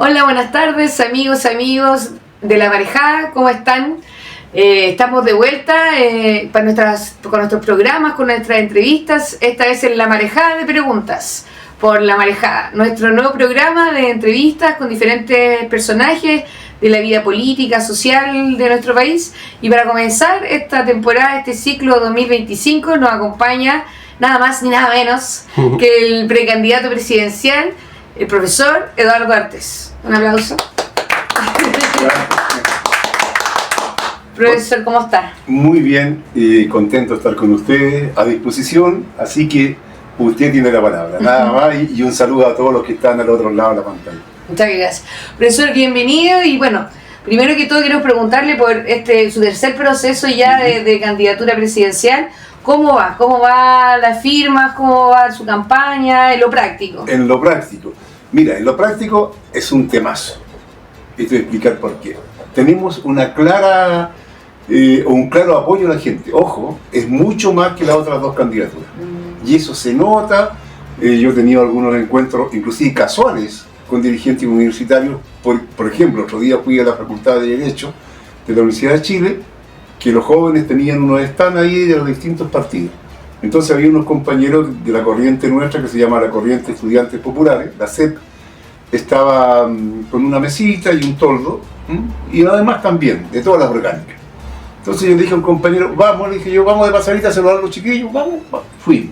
Hola, buenas tardes, amigos de La Marejada, ¿cómo están? Estamos de vuelta con nuestros programas, con nuestras entrevistas, esta vez en La Marejada de Preguntas, por La Marejada, nuestro nuevo programa de entrevistas con diferentes personajes de la vida política, social de nuestro país. Y para comenzar esta temporada, este ciclo 2025, nos acompaña nada más ni nada menos que el precandidato presidencial, el profesor Eduardo Artes. Un aplauso. Profesor, ¿cómo está? Muy bien, contento de estar con ustedes, a disposición, así que usted tiene la palabra, nada más, y un saludo a todos los que están al otro lado de la pantalla. Muchas gracias. Profesor, bienvenido, y bueno, primero que todo quiero preguntarle por su tercer proceso ya de candidatura presidencial. ¿Cómo va? ¿Cómo va las firmas? ¿Cómo va su campaña? En lo práctico. En lo práctico. Mira, en lo práctico es un temazo. Y te voy a explicar por qué. Tenemos un claro apoyo a la gente. Ojo, es mucho más que las otras dos candidaturas. Y eso se nota. Yo he tenido algunos encuentros, inclusive casuales, con dirigentes universitarios. Por ejemplo, otro día fui a la Facultad de Derecho de la Universidad de Chile, que los jóvenes tenían unos stands ahí de los distintos partidos. Entonces había unos compañeros de la corriente nuestra, que se llama la Corriente Estudiantes Populares, la CEP, estaba con una mesita y un toldo, y además también, de todas las orgánicas. Entonces yo le dije a un compañero, vamos de pasadita a saludar a los chiquillos, vamos, fui.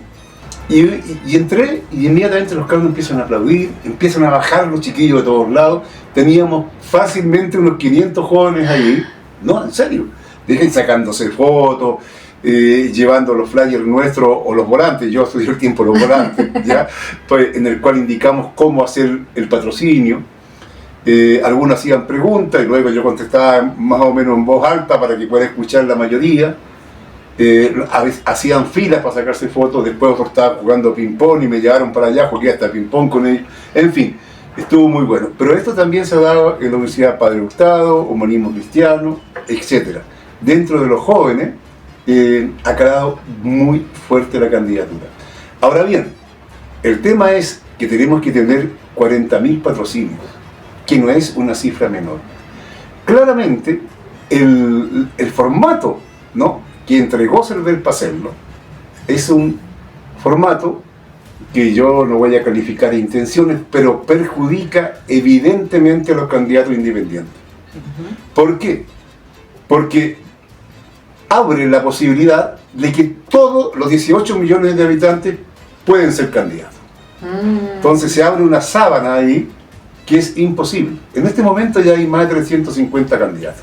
Y entré, y inmediatamente los cabros empiezan a aplaudir, empiezan a bajar los chiquillos de todos lados. Teníamos fácilmente unos 500 jóvenes ahí, no, en serio. Dejen sacándose fotos, llevando los flyers nuestros o los volantes. Yo estudié el tiempo los volantes, ¿ya? Pues, en el cual indicamos cómo hacer el patrocinio. Algunos hacían preguntas y luego yo contestaba más o menos en voz alta para que pueda escuchar la mayoría. A veces hacían filas para sacarse fotos, después otros estaban jugando ping-pong y me llevaron para allá, jugué hasta ping-pong con ellos. En fin, estuvo muy bueno. Pero esto también se ha dado en la Universidad Padre Hurtado, Humanismo Cristiano, etc. Dentro de los jóvenes ha calado muy fuerte la candidatura. Ahora bien, el tema es que tenemos que tener 40.000 patrocinios, que no es una cifra menor. Claramente, el formato, ¿no?, que entregó Cervel para hacerlo es un formato que yo no voy a calificar de intenciones, pero perjudica evidentemente a los candidatos independientes. ¿Por qué? Porque abre la posibilidad de que todos los 18 millones de habitantes pueden ser candidatos. Entonces se abre una sábana ahí que es imposible. En este momento ya hay más de 350 candidatos.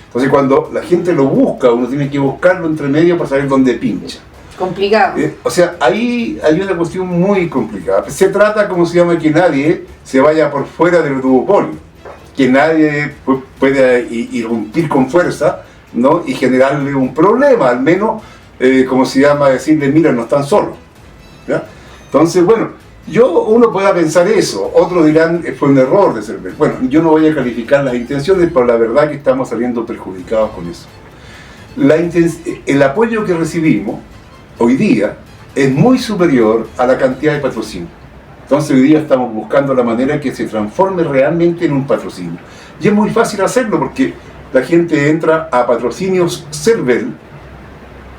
Entonces cuando la gente lo busca, uno tiene que buscarlo entre medio para saber dónde pincha. Complicado. O sea, ahí hay una cuestión muy complicada. Se trata, como se llama, que nadie se vaya por fuera del duopolio, que nadie pueda irrumpir con fuerza, ¿no?, y generarle un problema, al menos, como se llama, decirle, mira, no están solos, ¿ya? Entonces, bueno, uno pueda pensar eso, otros dirán, fue un error de Cervel. Bueno, yo no voy a calificar las intenciones, pero la verdad que estamos saliendo perjudicados con eso. El apoyo que recibimos hoy día es muy superior a la cantidad de patrocinio. Entonces hoy día estamos buscando la manera que se transforme realmente en un patrocinio. Y es muy fácil hacerlo porque la gente entra a patrocinios Cervel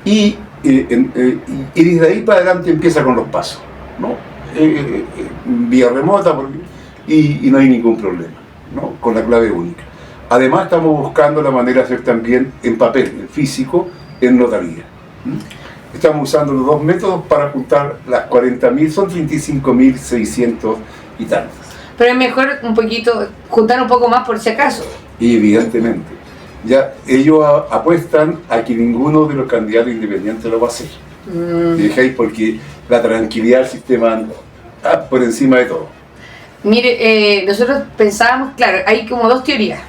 y desde ahí para adelante empieza con los pasos, ¿no? Vía remota y no hay ningún problema, ¿no?, con la clave única. Además estamos buscando la manera de hacer también en papel, en físico, en notaría. Estamos usando los dos métodos para juntar las 40.000, son 35.600 y tantos. Pero es mejor un poquito, juntar un poco más por si acaso. Y evidentemente, ya ellos apuestan a que ninguno de los candidatos independientes lo va a hacer. ¿Fijáis? Porque la tranquilidad del sistema anda por encima de todo. Mire, nosotros pensábamos, claro, hay como dos teorías.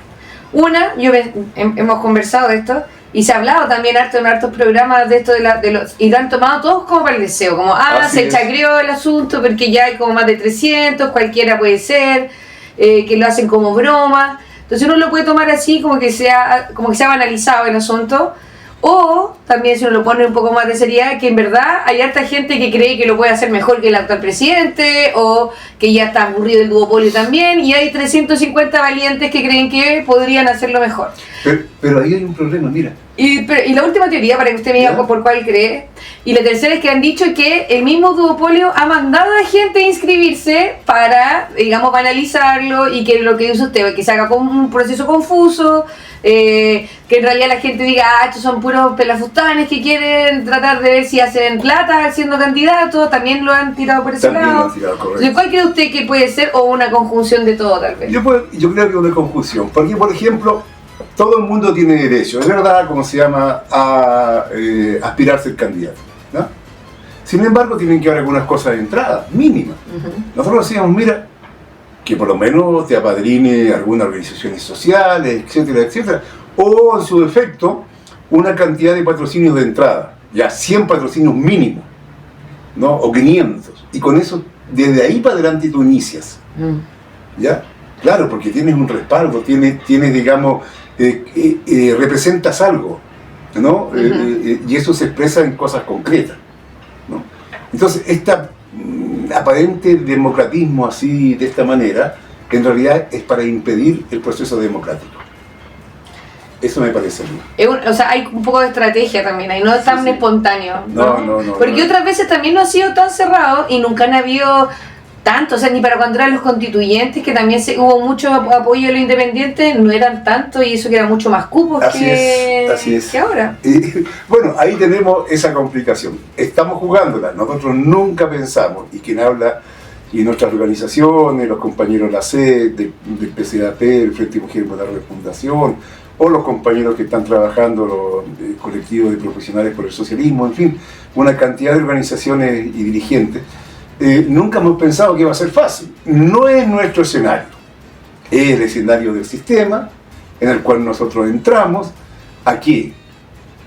Una, hemos conversado de esto, y se ha hablado también harto en hartos programas de esto y lo han tomado todos como para el deseo, como, se chacreó el asunto porque ya hay como más de 300, cualquiera puede ser, que lo hacen como broma. Entonces uno lo puede tomar así, como que se ha banalizado el asunto, O también, si uno lo pone un poco más de seriedad, que en verdad hay harta gente que cree que lo puede hacer mejor que el actual presidente, o que ya está aburrido el duopolio también, y hay 350 valientes que creen que podrían hacerlo mejor. Pero ahí hay un problema, mira. Y la última teoría, para que usted me diga por cuál cree, y la tercera es que han dicho que el mismo duopolio ha mandado a gente a inscribirse para, digamos, banalizarlo, y que lo que dice usted, que se haga como un proceso confuso, que en realidad la gente diga, estos son puros pelafustanes que quieren tratar de ver si hacen plata siendo candidatos, también lo han tirado por ese lado. Entonces, ¿cuál cree usted que puede ser, o una conjunción de todo tal vez? Yo creo que es una conjunción, porque por ejemplo, todo el mundo tiene derecho, es verdad, como se llama, a aspirar a ser candidato, ¿no? Sin embargo, tienen que haber algunas cosas de entrada, mínimas. Nosotros decíamos, mira, que por lo menos te apadrine algunas organizaciones sociales, etcétera, etcétera, o en su defecto, una cantidad de patrocinios de entrada, ya 100 patrocinios mínimos, ¿no? O 500, y con eso, desde ahí para adelante tú inicias, ¿ya? Claro, porque tienes un respaldo, tienes digamos, representas algo, ¿no? Y eso se expresa en cosas concretas, ¿no? Entonces, esta aparente democratismo así, de esta manera, en realidad es para impedir el proceso democrático. Eso me parece a mí. O sea, hay un poco de estrategia también, ahí no es tan espontáneo. No. Porque otras veces también no ha sido tan cerrado y nunca han habido tanto, o sea, ni para cuando eran los constituyentes, que también hubo mucho apoyo de los independientes, no eran tanto, y eso que era mucho más cupos así es. que ahora. Y, bueno, ahí tenemos esa complicación. Estamos jugándola, nosotros nunca pensamos, y quien habla, y nuestras organizaciones, los compañeros de la SED, del PCAP, el Frente Mujer por la Refundación, o los compañeros que están trabajando, los colectivos de profesionales por el socialismo, en fin, una cantidad de organizaciones y dirigentes. Nunca hemos pensado que iba a ser fácil. No es nuestro escenario, es el escenario del sistema en el cual nosotros entramos aquí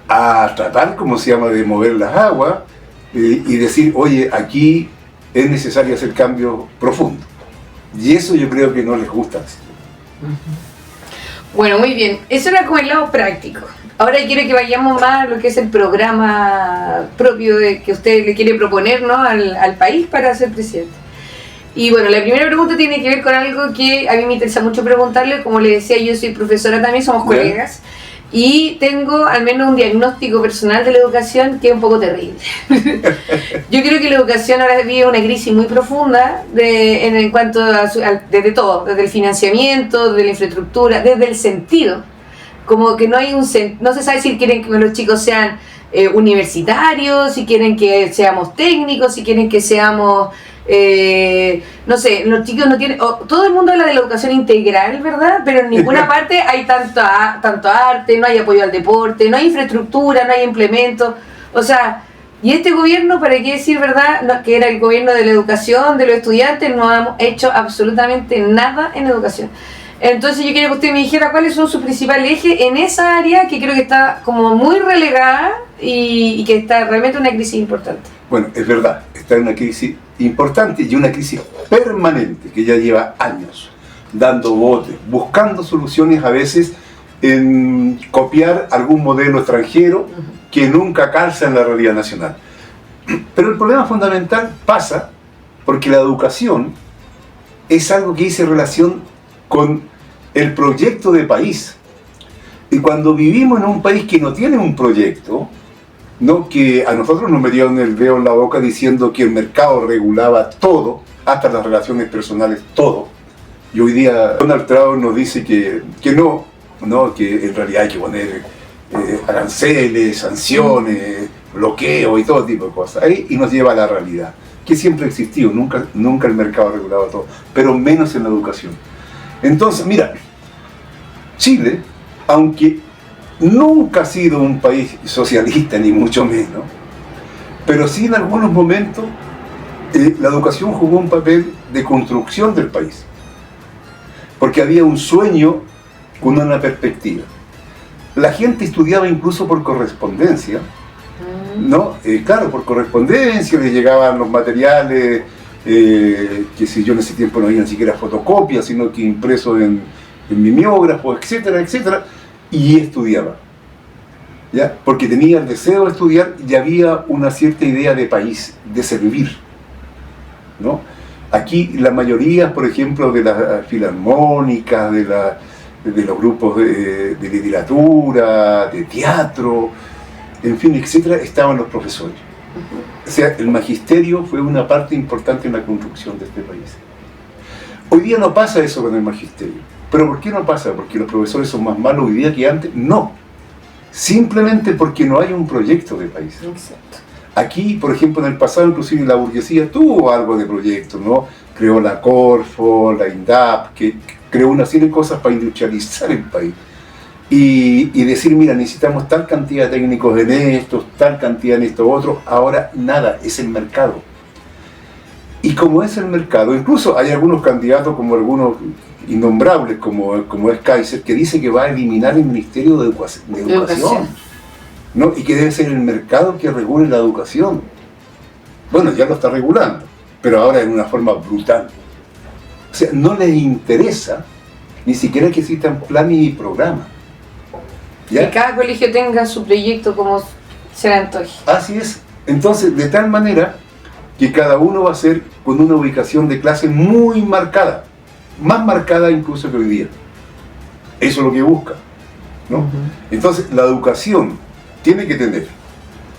a tratar, como se llama, de mover las aguas y decir, oye, aquí es necesario hacer cambios profundos. Y eso yo creo que no les gusta. Bueno, muy bien, eso era como el lado práctico. Ahora quiero que vayamos más a lo que es el programa propio que usted le quiere proponer, ¿no?, al país para ser presidente. Y bueno, la primera pregunta tiene que ver con algo que a mí me interesa mucho preguntarle. Como le decía, yo soy profesora también, somos colegas, y tengo al menos un diagnóstico personal de la educación que es un poco terrible. Yo creo que la educación ahora vive una crisis muy profunda en cuanto desde todo, desde el financiamiento, desde la infraestructura, desde el sentido. Como que no se sabe si quieren que los chicos sean universitarios, si quieren que seamos técnicos, si quieren que seamos, no sé, los chicos no tienen, todo el mundo habla de la educación integral, ¿verdad? Pero en ninguna parte hay tanto arte, no hay apoyo al deporte, no hay infraestructura, no hay implementos, o sea, y este gobierno, ¿para qué decir verdad? No, que era el gobierno de la educación, de los estudiantes, no hemos hecho absolutamente nada en educación. Entonces yo quiero que usted me dijera cuáles son sus principales ejes en esa área que creo que está como muy relegada y que está realmente una crisis importante. Bueno, es verdad, está en una crisis importante y una crisis permanente que ya lleva años dando botes, buscando soluciones a veces en copiar algún modelo extranjero que nunca calza en la realidad nacional. Pero el problema fundamental pasa porque la educación es algo que dice relación con el proyecto de país. Y cuando vivimos en un país que no tiene un proyecto, ¿no?, que a nosotros nos metieron el dedo en la boca diciendo que el mercado regulaba todo, hasta las relaciones personales, todo. Y hoy día Donald Trump nos dice que no, que en realidad hay que poner aranceles, sanciones, bloqueo y todo tipo de cosas. Y nos lleva a la realidad, que siempre ha existido, nunca el mercado regulaba todo, pero menos en la educación. Entonces, mira, Chile, aunque nunca ha sido un país socialista, ni mucho menos, pero sí en algunos momentos la educación jugó un papel de construcción del país, porque había un sueño con una perspectiva. La gente estudiaba incluso por correspondencia, ¿no? Claro, por correspondencia les llegaban los materiales, que si yo en ese tiempo no había ni siquiera fotocopias, sino que impresos en mimeógrafos, etcétera, etcétera, y estudiaba. ¿ya? Porque tenía el deseo de estudiar y había una cierta idea de país, de servir, ¿no? Aquí la mayoría, por ejemplo, de las filarmónicas, de los grupos de literatura, de teatro, en fin, etcétera, estaban los profesores. O sea, el magisterio fue una parte importante en la construcción de este país. Hoy día no pasa eso con el magisterio. ¿Pero por qué no pasa? ¿Porque los profesores son más malos hoy día que antes? No. Simplemente porque no hay un proyecto de país. Exacto. Aquí, por ejemplo, en el pasado, inclusive la burguesía tuvo algo de proyecto, ¿no? Creó la Corfo, la INDAP, que creó una serie de cosas para industrializar el país. Y decir, mira, necesitamos tal cantidad de técnicos en esto, tal cantidad en esto otro. Ahora nada, es el mercado. Y como es el mercado, incluso hay algunos candidatos, como algunos innombrables, como es Kaiser, que dice que va a eliminar el Ministerio de Educación. ¿No? Y que debe ser el mercado que regule la educación. Bueno, ya lo está regulando, pero ahora en una forma brutal. O sea, no les interesa ni siquiera que existan planes y programas. ¿Ya? Que cada colegio tenga su proyecto como se le antoje. Así es. Entonces, de tal manera que cada uno va a ser con una ubicación de clase muy marcada, más marcada incluso que hoy día. Eso es lo que busca, ¿no? Entonces, la educación tiene que tener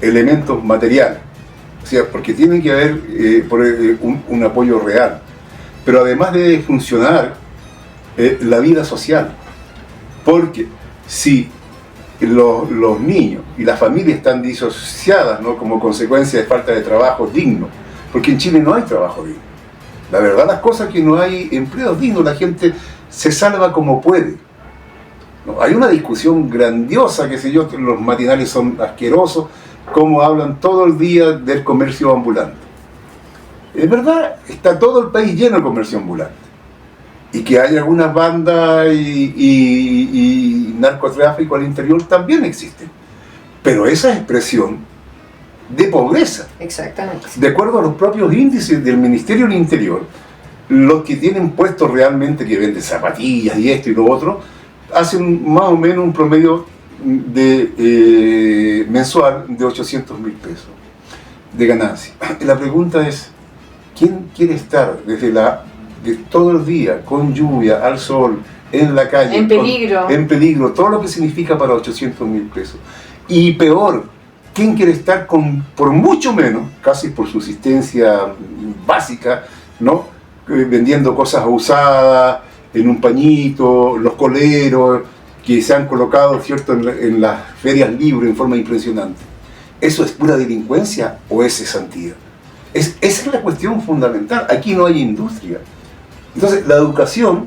elementos materiales, o sea, porque tiene que haber un apoyo real, pero además debe funcionar la vida social, porque si los niños y las familias están disociadas, ¿no? Como consecuencia de falta de trabajo digno, porque en Chile no hay trabajo digno, la verdad las cosas que no hay empleos dignos, la gente se salva como puede. No, hay una discusión grandiosa, qué sé yo, los matinales son asquerosos, cómo hablan todo el día del comercio ambulante. Es verdad, está todo el país lleno de comercio ambulante. Y que hay algunas bandas y narcotráfico al interior también existen. Pero esa expresión de pobreza. Exactamente. De acuerdo a los propios índices del Ministerio del Interior, los que tienen puestos realmente que venden zapatillas y esto y lo otro, hacen más o menos un promedio de mensual de 800.000 pesos de ganancia. La pregunta es, ¿quién quiere estar de todo el día, con lluvia, al sol, en la calle? En peligro. En peligro, todo lo que significa para 800.000 pesos. Y peor, ¿quién quiere estar por mucho menos, casi por subsistencia básica, ¿no? Vendiendo cosas usadas, en un pañito, los coleros que se han colocado, ¿cierto?, en las ferias libres en forma impresionante? ¿Eso es pura delincuencia o es cesantía? Esa es la cuestión fundamental. Aquí no hay industria. Entonces, la educación,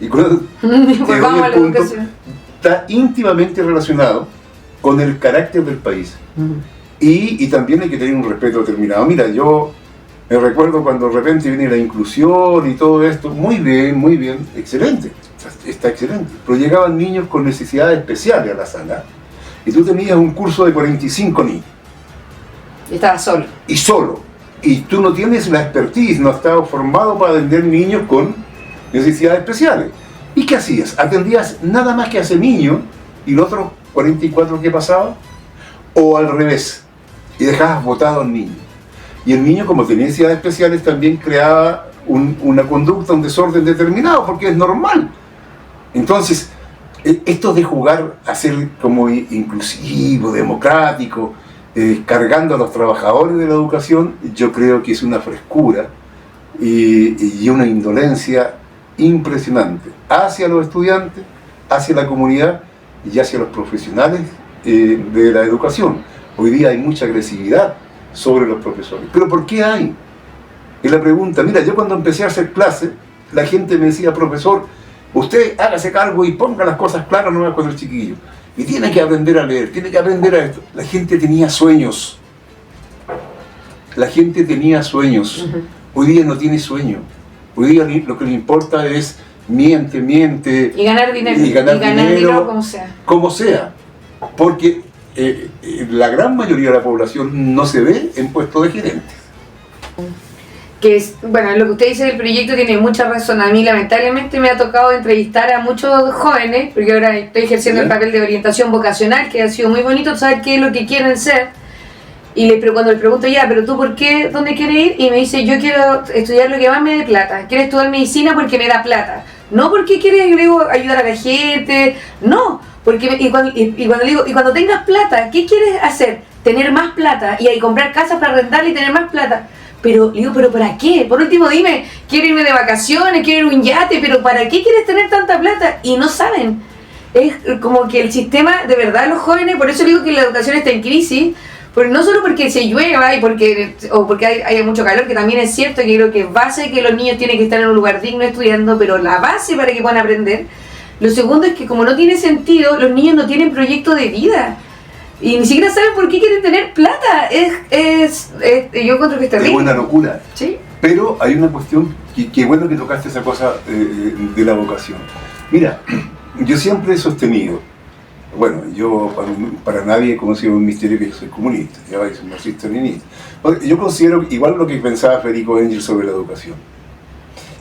y con Volvamos a la educación, está íntimamente relacionado con el carácter del país. Y también hay que tener un respeto determinado. Mira, yo me recuerdo cuando de repente viene la inclusión y todo esto, muy bien, excelente, está excelente. Pero llegaban niños con necesidades especiales a la sala y tú tenías un curso de 45 niños. Y estabas solo. Y solo. Y tú no tienes la expertise, no estabas formado para atender niños con necesidades especiales. ¿Y qué hacías? ¿Atendías nada más que a ese niño y los otros 44 que pasaban? ¿O al revés? Y dejabas botado al niño. Y el niño, como tenía necesidades especiales, también creaba una conducta, un desorden determinado, porque es normal. Entonces, esto de jugar a ser como inclusivo, democrático, cargando a los trabajadores de la educación, yo creo que es una frescura y una indolencia impresionante hacia los estudiantes, hacia la comunidad y hacia los profesionales de la educación. Hoy día hay mucha agresividad sobre los profesores. ¿Pero por qué hay? Es la pregunta. Mira, yo cuando empecé a hacer clases, la gente me decía, profesor, usted hágase cargo y ponga las cosas claras nomás con el chiquillo. Y tiene que aprender a leer, tiene que aprender a esto. La gente tenía sueños. La gente tenía sueños. Hoy día no tiene sueño. Hoy día lo que le importa es miente. Y ganar dinero. Y ganar dinero como sea. Como sea. Porque la gran mayoría de la población no se ve en puestos de gerentes. que es, bueno, lo que usted dice del proyecto tiene mucha razón. A mí lamentablemente me ha tocado entrevistar a muchos jóvenes, porque ahora estoy ejerciendo el papel de orientación vocacional, que ha sido muy bonito saber qué es lo que quieren ser. Pero cuando le pregunto, ya, pero tú ¿por qué? ¿Dónde quieres ir? Y me dice, yo quiero estudiar lo que más me dé plata. Quiero estudiar medicina porque me da plata. No porque quieres ayudar a la gente, no. Porque, y cuando le digo, y cuando tengas plata, ¿qué quieres hacer? Tener más plata y comprar casas para rentar y tener más plata. Pero digo, ¿pero para qué? Por último dime, quiero irme de vacaciones, quiero ir a un yate, pero ¿para qué quieres tener tanta plata? Y no saben. Es como que el sistema, de verdad, los jóvenes, por eso digo que la educación está en crisis, porque no solo porque se llueva o porque haya mucho calor, que también es cierto, que creo que es base que los niños tienen que estar en un lugar digno estudiando, pero la base para que puedan aprender. Lo segundo es que como no tiene sentido, los niños no tienen proyecto de vida. Y ni siquiera saben por qué quieren tener plata. Yo encuentro que es terrible. Es una locura. ¿Sí? Pero hay una cuestión que bueno que tocaste esa cosa de la vocación. Mira, yo siempre he sostenido, bueno, yo para nadie he conocido un misterio que yo soy comunista, ya soy marxista-leninista. Yo considero igual lo que pensaba Federico Engels sobre la educación.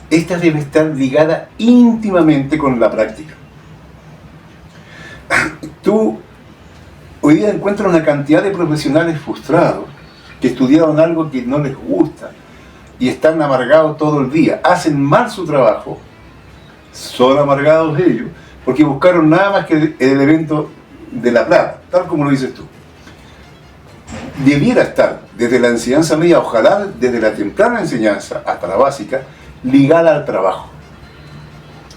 Esta debe estar ligada íntimamente con la práctica. Tú hoy día encuentras una cantidad de profesionales frustrados que estudiaron algo que no les gusta y están amargados todo el día, hacen mal su trabajo, son amargados ellos, porque buscaron nada más que el elemento de la plata, tal como lo dices tú. Debiera estar desde la enseñanza media, ojalá desde la temprana enseñanza hasta la básica, ligada al trabajo.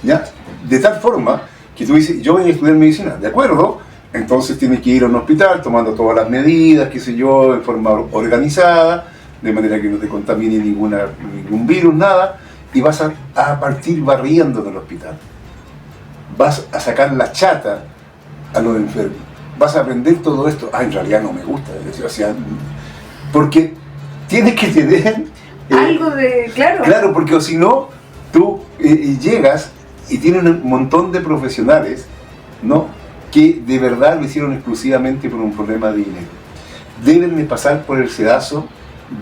¿Ya? De tal forma que tú dices, yo voy a estudiar medicina, ¿de acuerdo? Entonces tienes que ir a un hospital tomando todas las medidas, qué sé yo, en forma organizada, de manera que no te contamine ningún virus, nada, y vas a partir barriendo en el hospital. Vas a sacar la chata a los enfermos. Vas a aprender todo esto. En realidad no me gusta. O sea, porque tienes que tener... algo de... Claro. Claro, porque si no, tú llegas y tienes un montón de profesionales, ¿no?, que de verdad lo hicieron exclusivamente por un problema de dinero. Deben de pasar por el sedazo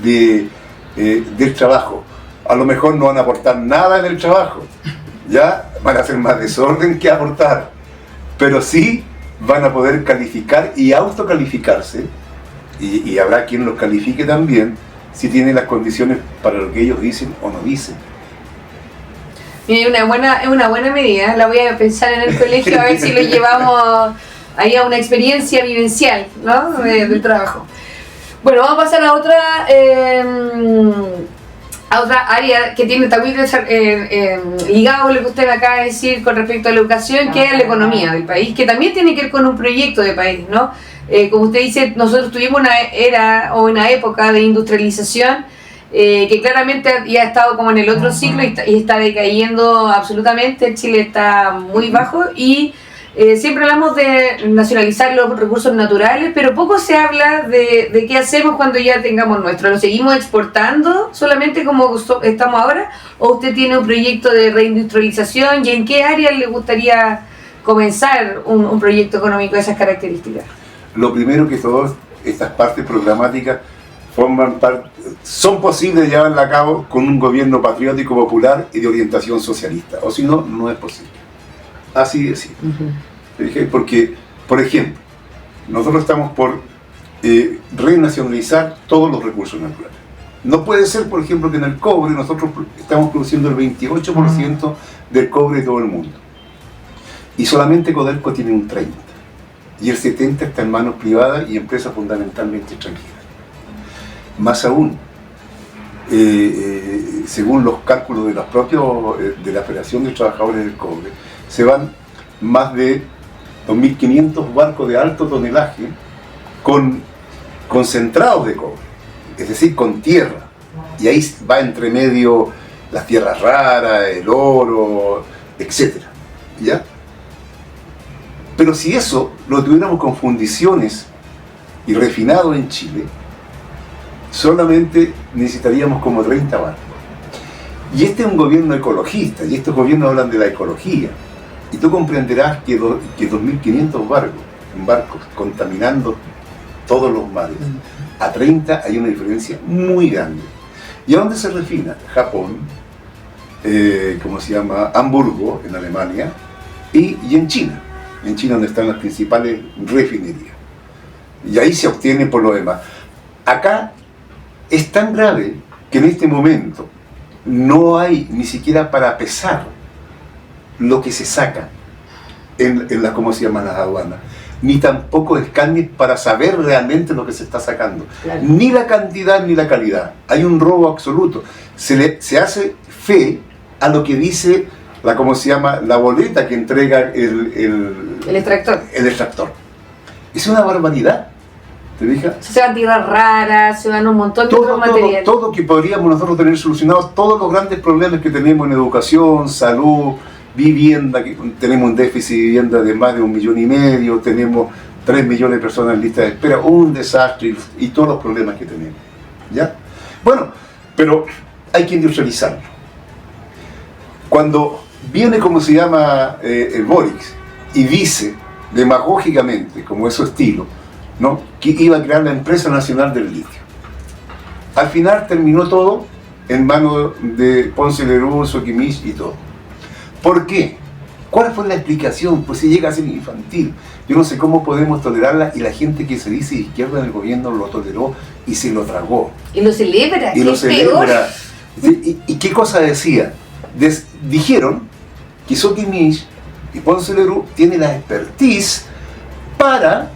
del trabajo. A lo mejor no van a aportar nada en el trabajo, ya van a hacer más desorden que aportar, pero sí van a poder calificar y autocalificarse, y habrá quien los califique también si tienen las condiciones para lo que ellos dicen o no dicen. Es una buena medida, la voy a pensar en el colegio a ver si lo llevamos ahí a una experiencia vivencial, ¿no?, del trabajo. Bueno, vamos a pasar a otra área que está muy ligado con lo que usted me acaba de decir con respecto a la educación, que es la economía del país, que también tiene que ver con un proyecto de país, ¿no? Como usted dice, nosotros tuvimos una era o una época de industrialización que claramente ya ha estado como en el otro ciclo y está decayendo absolutamente. Chile está muy bajo y siempre hablamos de nacionalizar los recursos naturales, pero poco se habla de qué hacemos cuando ya tengamos nuestro. ¿Lo seguimos exportando solamente como estamos ahora? ¿O usted tiene un proyecto de reindustrialización y en qué áreas le gustaría comenzar un proyecto económico de esas características? Lo primero que todas estas partes programáticas son posibles de llevarla a cabo con un gobierno patriótico, popular y de orientación socialista, o si no, no es posible. Así de simple. Porque, por ejemplo, nosotros estamos por renacionalizar todos los recursos naturales. No puede ser, por ejemplo, que en el cobre nosotros estamos produciendo el 28% del cobre de todo el mundo. Y solamente Codelco tiene un 30%. Y el 70% está en manos privadas y empresas fundamentalmente extranjeras. Más aún, según los cálculos de los propios de la Federación de Trabajadores del Cobre, se van más de 2.500 barcos de alto tonelaje con concentrados de cobre, es decir, con tierra, y ahí va entre medio las tierras raras, el oro, etc. ¿Ya? Pero si eso lo tuviéramos con fundiciones y refinado en Chile, solamente necesitaríamos como 30 barcos. Y este es un gobierno ecologista, y estos gobiernos hablan de la ecología. Y tú comprenderás que 2.500 barcos contaminando todos los mares, a 30 hay una diferencia muy grande. ¿Y a dónde se refina? Japón, ¿cómo se llama? Hamburgo, en Alemania, y en China. En China donde están las principales refinerías. Y ahí se obtiene por lo demás. Acá es tan grave que en este momento no hay ni siquiera para pesar lo que se saca en la, ¿cómo se llaman las aduanas? Ni tampoco escáneres para saber realmente lo que se está sacando. Claro. Ni la cantidad ni la calidad. Hay un robo absoluto. Se hace fe a lo que dice la, ¿cómo se llama? La boleta que entrega el extractor. El extractor. Es una barbaridad. ¿Te fijas? Se van tierras raras, se van un montón de otros materiales. Todo que podríamos nosotros tener solucionados, todos los grandes problemas que tenemos en educación, salud, vivienda, que tenemos un déficit de vivienda de más de 1,5 millones, tenemos 3 millones de personas en lista de espera, un desastre y todos los problemas que tenemos. ¿Ya? Bueno, pero hay que industrializarlo. Cuando viene, como se llama, Boric y dice demagógicamente, como es su estilo, ¿no?, que iba a crear la Empresa Nacional del Litio. Al final terminó todo en manos de Ponce Lerú, Soquimich y todo. ¿Por qué? ¿Cuál fue la explicación? Pues si llega a ser infantil. Yo no sé cómo podemos tolerarla y la gente que se dice de izquierda en el gobierno lo toleró y se lo tragó. Y lo celebra. Y lo celebra. ¿Y qué cosa decía? Dijeron que Soquimich y Ponce Lerú tienen la expertise para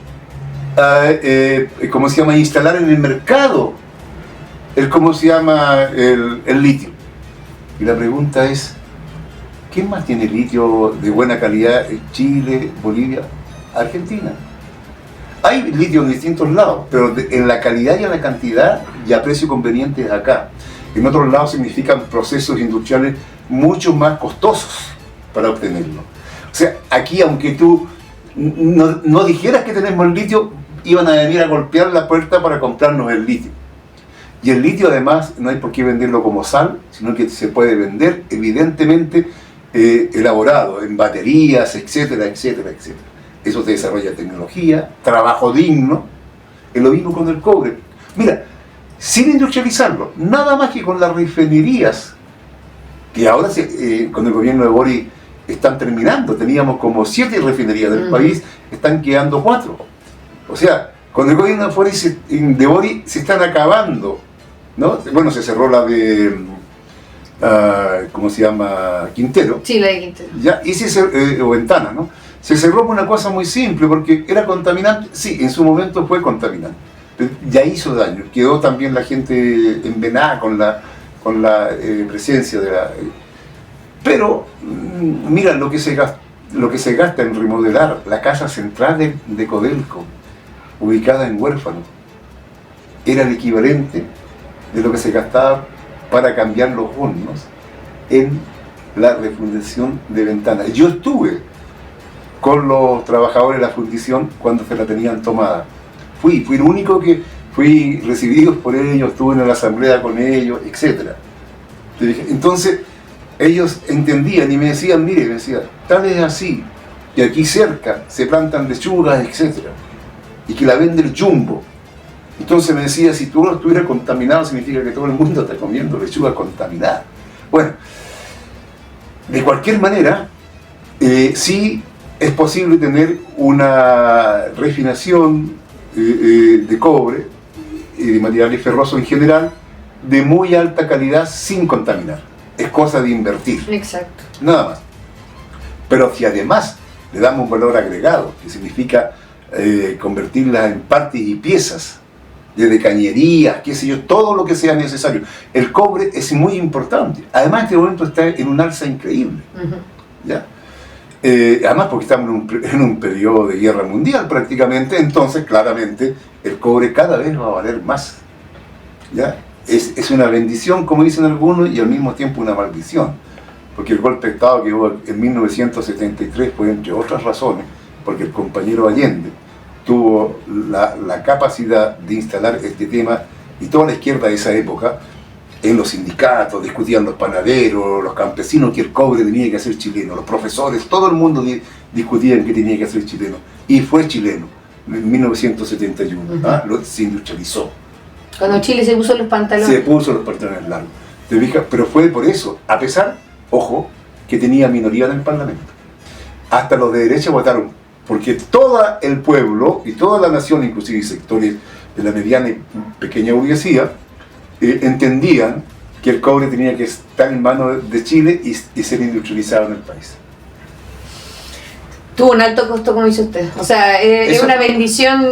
¿cómo se llama? Instalar en el mercado ¿cómo se llama? El litio. Y la pregunta es, ¿quién más tiene litio de buena calidad en Chile, Bolivia, Argentina? Hay litio en distintos lados, pero en la calidad y en la cantidad y a precio conveniente es acá. En otros lados significan procesos industriales mucho más costosos para obtenerlo. O sea, aquí aunque tú no dijeras que tenemos el litio, iban a venir a golpear la puerta para comprarnos el litio. Y el litio además no hay por qué venderlo como sal, sino que se puede vender evidentemente elaborado en baterías, etcétera, etcétera, etcétera. Eso te desarrolla tecnología, trabajo digno, es lo mismo con el cobre. Mira, sin industrializarlo, nada más que con las refinerías, que ahora con el gobierno de Boric están terminando, teníamos como 7 refinerías del país, están quedando 4. O sea, con el gobierno de Boric se están acabando, ¿no? Bueno, se cerró la de, ¿cómo se llama? Quintero. Sí, la de Quintero. Ya, y o Ventana, ¿no? Se cerró por una cosa muy simple, porque era contaminante. Sí, en su momento fue contaminante, pero ya hizo daño. Quedó también la gente envenenada con la presencia de la... Pero, mira, lo que se gasta en remodelar la casa central de Codelco, ubicada en Huérfano, era el equivalente de lo que se gastaba para cambiar los hornos en la refundición de Ventana. Yo estuve con los trabajadores de la fundición cuando se la tenían tomada. Fui el único que fui recibido por ellos, estuve en la asamblea con ellos, etc. Entonces, ellos entendían y me decían, mire, tal es así, que aquí cerca se plantan lechugas, etc. y que la vende el Jumbo. Entonces me decía, si tú no estuvieras contaminado, significa que todo el mundo está comiendo lechuga contaminada. Bueno, de cualquier manera, sí es posible tener una refinación de cobre y de materiales ferrosos en general de muy alta calidad sin contaminar. Es cosa de invertir. Exacto. Nada más. Pero si además le damos un valor agregado, que significa convertirlas en partes y piezas, desde cañerías, qué sé yo, todo lo que sea necesario. El cobre es muy importante. Además, en este momento está en un alza increíble. ¿Ya? Además, porque estamos en un periodo de guerra mundial prácticamente, entonces claramente el cobre cada vez va a valer más. ¿Ya? Es una bendición, como dicen algunos, y al mismo tiempo una maldición. Porque el golpe de Estado que hubo en 1973 fue, entre otras razones, porque el compañero Allende tuvo la capacidad de instalar este tema, y toda la izquierda de esa época, en los sindicatos, discutían los panaderos, los campesinos, que el cobre tenía que ser chileno, los profesores, todo el mundo discutían que tenía que ser chileno, y fue chileno, en 1971, se industrializó. Cuando Chile se puso los pantalones. Se puso los pantalones largos. ¿Te fijas? Pero fue por eso, a pesar, ojo, que tenía minoría en el Parlamento. Hasta los de derecha votaron, porque todo el pueblo y toda la nación, inclusive sectores de la mediana y pequeña burguesía, entendían que el cobre tenía que estar en manos de Chile y ser industrializado en el país. Tuvo un alto costo, como dice usted. O sea, es una bendición,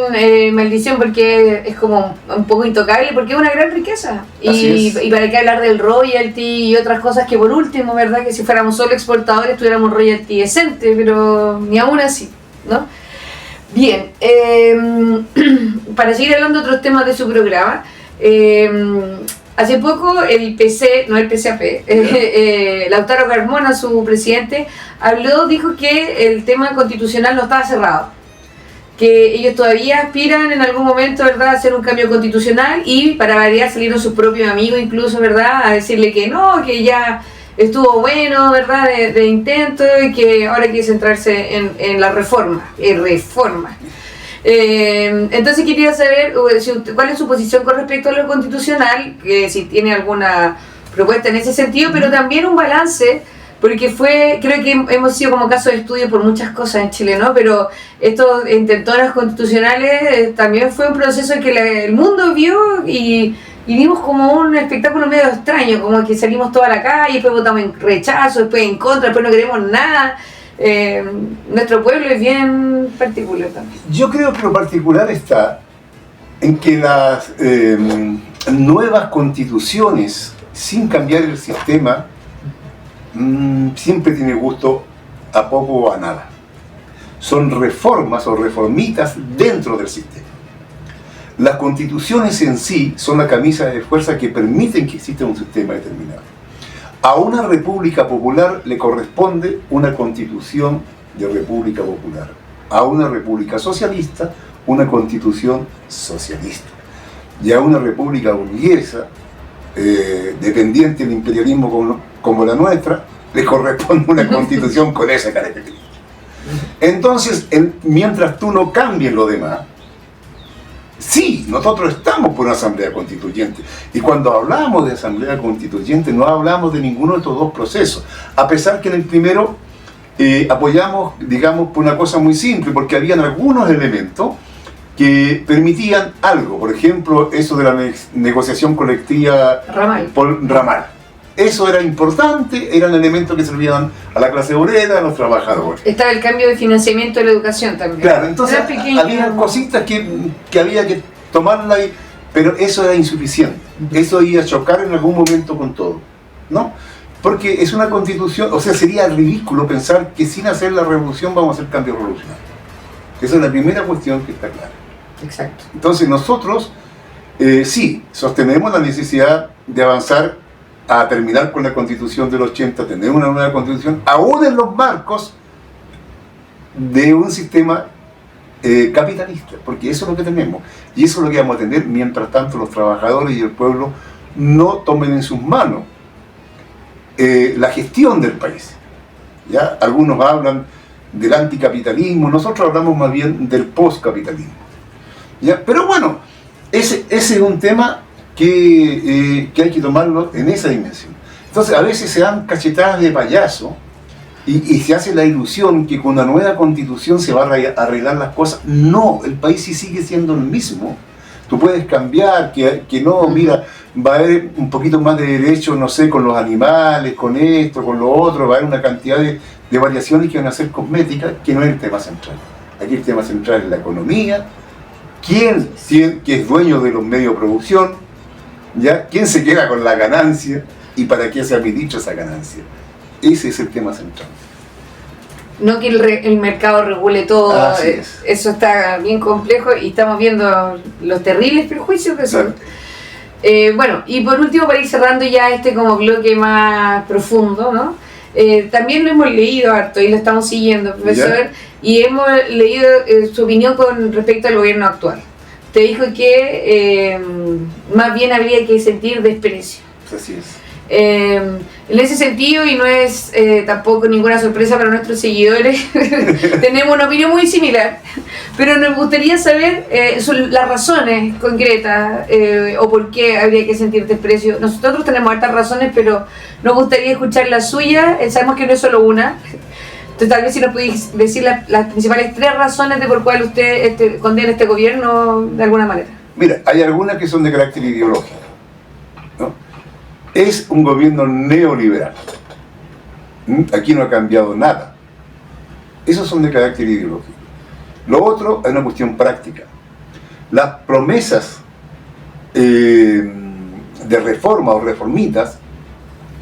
maldición, porque es como un poco intocable, porque es una gran riqueza. Y para qué hablar del royalty y otras cosas que por último, ¿verdad? Que si fuéramos solo exportadores tuviéramos un royalty decente, pero ni aún así, ¿no? Bien, para seguir hablando de otros temas de su programa, hace poco el PC, no el PCAP, Lautaro Carmona, su presidente, dijo que el tema constitucional no estaba cerrado, que ellos todavía aspiran en algún momento, ¿verdad?, a hacer un cambio constitucional y para variar salieron sus propios amigos incluso, ¿verdad?, a decirle que no, que ya estuvo bueno, ¿verdad?, de intento y que ahora quiere centrarse en la reforma. Entonces quería saber cuál es su posición con respecto a lo constitucional, si tiene alguna propuesta en ese sentido, pero también un balance, porque creo que hemos sido como caso de estudio por muchas cosas en Chile, ¿no? Pero estos intentonas constitucionales también fue un proceso que el mundo vio y vimos como un espectáculo medio extraño, como que salimos toda la calle, después votamos en rechazo, después en contra, después no queremos nada. Nuestro pueblo es bien particular también. Yo creo que lo particular está en que las nuevas constituciones, sin cambiar el sistema, siempre tiene gusto a poco o a nada. Son reformas o reformitas dentro del sistema. Las constituciones en sí son la camisa de fuerza que permiten que exista un sistema determinado. A una república popular le corresponde una constitución de república popular. A una república socialista, una constitución socialista. Y a una república burguesa, dependiente del imperialismo como la nuestra, le corresponde una constitución con esa característica. Entonces, mientras tú no cambies lo demás, sí, nosotros estamos por una asamblea constituyente, y cuando hablamos de asamblea constituyente no hablamos de ninguno de estos dos procesos, a pesar que en el primero apoyamos, digamos, por una cosa muy simple, porque habían algunos elementos que permitían algo, por ejemplo, eso de la negociación colectiva por ramal. Eso era importante, eran elementos que servían a la clase obrera, a los trabajadores. Estaba el cambio de financiamiento de la educación también. Claro, entonces había cositas que había que tomarla, pero eso era insuficiente. Eso iba a chocar en algún momento con todo, ¿no? Porque es una constitución, o sea, sería ridículo pensar que sin hacer la revolución vamos a hacer cambios revolucionarios. Esa es la primera cuestión que está clara. Exacto. Entonces nosotros, sí, sostenemos la necesidad de avanzar a terminar con la Constitución del 80, tener una nueva Constitución, aún en los marcos de un sistema capitalista, porque eso es lo que tenemos, y eso es lo que vamos a tener mientras tanto los trabajadores y el pueblo no tomen en sus manos la gestión del país. ¿Ya? Algunos hablan del anticapitalismo, nosotros hablamos más bien del postcapitalismo. ¿Ya? Pero bueno, ese es un tema que hay que tomarlo en esa dimensión. Entonces a veces se dan cachetadas de payaso y se hace la ilusión que con una nueva constitución se va a arreglar las cosas. No, el país sí sigue siendo el mismo. Tú puedes cambiar, que no, mira, va a haber un poquito más de derechos, no sé, con los animales, con esto, con lo otro, va a haber una cantidad de variaciones que van a ser cosméticas, que no es el tema central. Aquí el tema central es la economía, quién que es dueño de los medios de producción, ¿ya? ¿Quién se queda con la ganancia y para qué se ha dicho esa ganancia? Ese es el tema central. No que el mercado regule todo, eso está bien complejo y estamos viendo los terribles perjuicios que son. Bueno, y por último, para ir cerrando ya como bloque más profundo, ¿no? También lo hemos leído harto y lo estamos siguiendo, profesor, y hemos leído su opinión con respecto al gobierno actual. Te dijo que más bien habría que sentir desprecio. Así es. En ese sentido, y no es tampoco ninguna sorpresa para nuestros seguidores, tenemos una opinión muy similar, pero nos gustaría saber las razones concretas o por qué habría que sentir desprecio. Nosotros tenemos hartas razones, pero nos gustaría escuchar la suya. Sabemos que no es solo una. Entonces, tal vez si nos podéis decir las principales 3 razones de por cuál usted condena este gobierno de alguna manera. Mira, hay algunas que son de carácter ideológico, ¿no? Es un gobierno neoliberal. Aquí no ha cambiado nada. Esos son de carácter ideológico. Lo otro es una cuestión práctica. Las promesas de reforma o reformitas,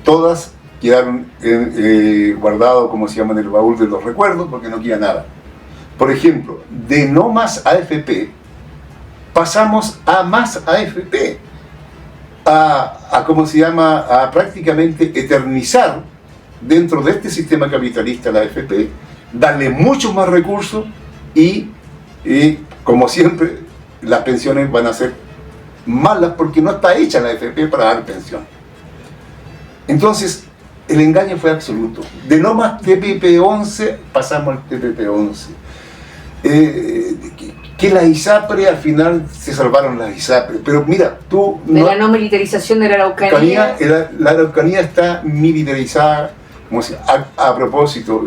todas quedaron guardadas, como se llama, en el baúl de los recuerdos, porque no queda nada. Por ejemplo, de no más AFP, pasamos a más AFP. ¿Cómo se llama? A prácticamente eternizar dentro de este sistema capitalista la AFP, darle muchos más recursos y como siempre, las pensiones van a ser malas porque no está hecha la AFP para dar pensión. Entonces, el engaño fue absoluto. De no más TPP-11 pasamos al TPP-11. Que la ISAPRE, al final se salvaron las ISAPRE, pero mira, tú... La no militarización de la Araucanía. La Araucanía está militarizada, como si, a propósito,